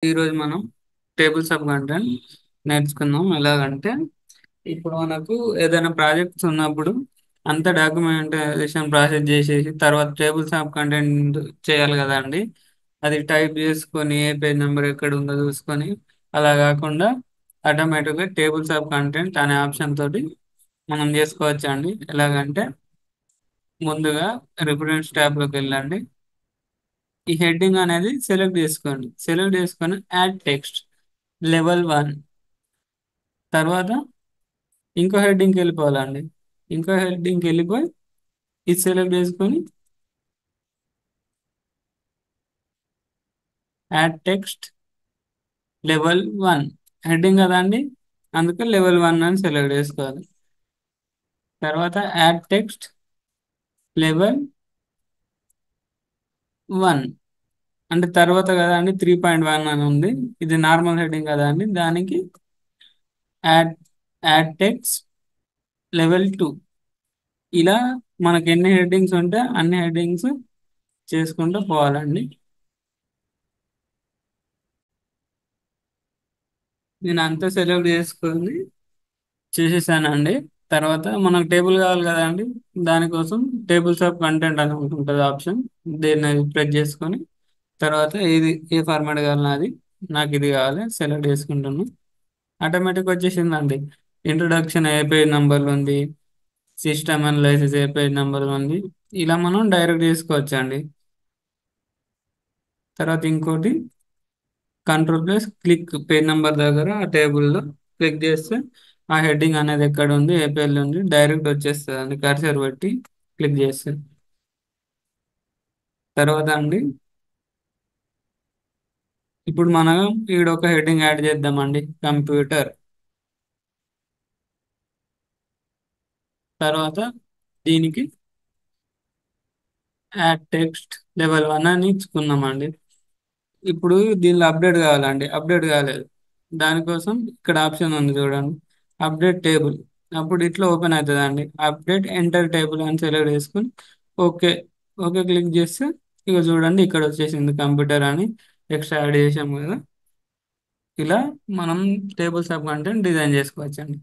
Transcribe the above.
ఈరోజు మనం tables of content నేర్చుకుందాం. ఎలాగంటే ఇప్పుడు మనకు ఏదైనా ప్రాజెక్ట్స్ ఉన్నప్పుడు అంత డాక్యుమెంటేషన్ ప్రాసెస్ చేసేసి తర్వాత టేబుల్స్ ఆఫ్ కంటెంట్ చేయాలి కదండి. అది టైప్ చేసుకొని ఏ పేజ్ నెంబర్ ఎక్కడ ఉందో చూసుకొని అలా కాకుండా ఆటోమేటిక్గా టేబుల్స్ ఆఫ్ కంటెంట్ అనే ఆప్షన్ తోటి మనం చేసుకోవచ్చు అండి. ఎలాగంటే ముందుగా రిఫరెన్స్ ట్యాబ్లోకి వెళ్ళండి. ఈ హెడ్డింగ్ అనేది సెలెక్ట్ చేసుకొని యాడ్ టెక్స్ట్ లెవెల్ 1 తర్వాత ఇంకో హెడ్డింగ్కి వెళ్ళిపోవాలండి. ఇంకో హెడ్డింగ్కి వెళ్ళిపోయి ఇది సెలెక్ట్ చేసుకొని యాడ్ టెక్స్ట్ లెవెల్ 1 హెడ్డింగ్ కదా అండి, అందుకే లెవెల్ 1 అని సెలెక్ట్ చేసుకోవాలి. తర్వాత యాడ్ టెక్స్ట్ లెవెల్ 1 అంటే తర్వాత కదా అండి 3.1 అని ఉంది. ఇది నార్మల్ హెడ్డింగ్ కదా అండి, దానికి యాడ్ యాడ్ టెక్స్ట్ లెవెల్ 2. ఇలా మనకి ఎన్ని హెడ్డింగ్స్ ఉంటే అన్ని హెడ్డింగ్స్ చేసుకుంటూ పోవాలండి. నేను అంతా సెలెక్ట్ చేసుకొని చేసేసానండి. తర్వాత మనకు టేబుల్ కావాలి కదండి, దానికోసం టేబుల్స్ ఆఫ్ కంటెంట్ అని ఉంటుంది ఆప్షన్. దీన్ని ప్రెస్ చేసుకొని తర్వాత ఇది ఏ ఫార్మాట్ కావాలి, అది నాకు ఇది కావాలి సెలెక్ట్ చేసుకుంటాను. ఆటోమేటిక్ వచ్చేసిందండి. ఇంట్రొడక్షన్ ఏ పేజ్ నెంబర్లు ఉంది, సిస్టమ్ అనలైసిస్ ఏ పేజ్ నెంబర్లు ఉంది, ఇలా మనం డైరెక్ట్ చేసుకోవచ్చు అండి. తర్వాత ఇంకోటి కంట్రోల్+క్లిక్ పేజ్ నెంబర్ దగ్గర ఆ టేబుల్లో క్లిక్ చేస్తే ఆ హెడ్డింగ్ అనేది ఎక్కడ ఉంది ఏ పేజ్లో ఉంది డైరెక్ట్ వచ్చేస్తుంది అండి. కర్సర్ పెట్టి క్లిక్ చేస్తే తర్వాత అండి ఇప్పుడు మనం ఈడ ఒక హెడ్డింగ్ యాడ్ చేద్దామండి, కంప్యూటర్. తర్వాత దీనికి యాడ్ టెక్స్ట్ లెవెల్ 1 అని ఇచ్చుకున్నామండి. ఇప్పుడు దీనిలో అప్డేట్ కావాలండి, అప్డేట్ కాలేదు. దానికోసం ఇక్కడ ఆప్షన్ ఉంది చూడండి, అప్డేట్ టేబుల్. అప్పుడు ఇట్లా ఓపెన్ అవుతుంది అండి. అప్డేట్ ఎంటర్ టేబుల్ అని సెలెక్ట్ చేసుకుని ఓకే ఓకే క్లిక్ చేస్తే ఇక చూడండి ఇక్కడ వచ్చేసింది కంప్యూటర్ అని ఎక్స్ట్రా యాడ్ చేసాము కదా. ఇలా మనం టేబుల్స్ ఆఫ్ కంటెంట్ డిజైన్ చేసుకోవచ్చండి.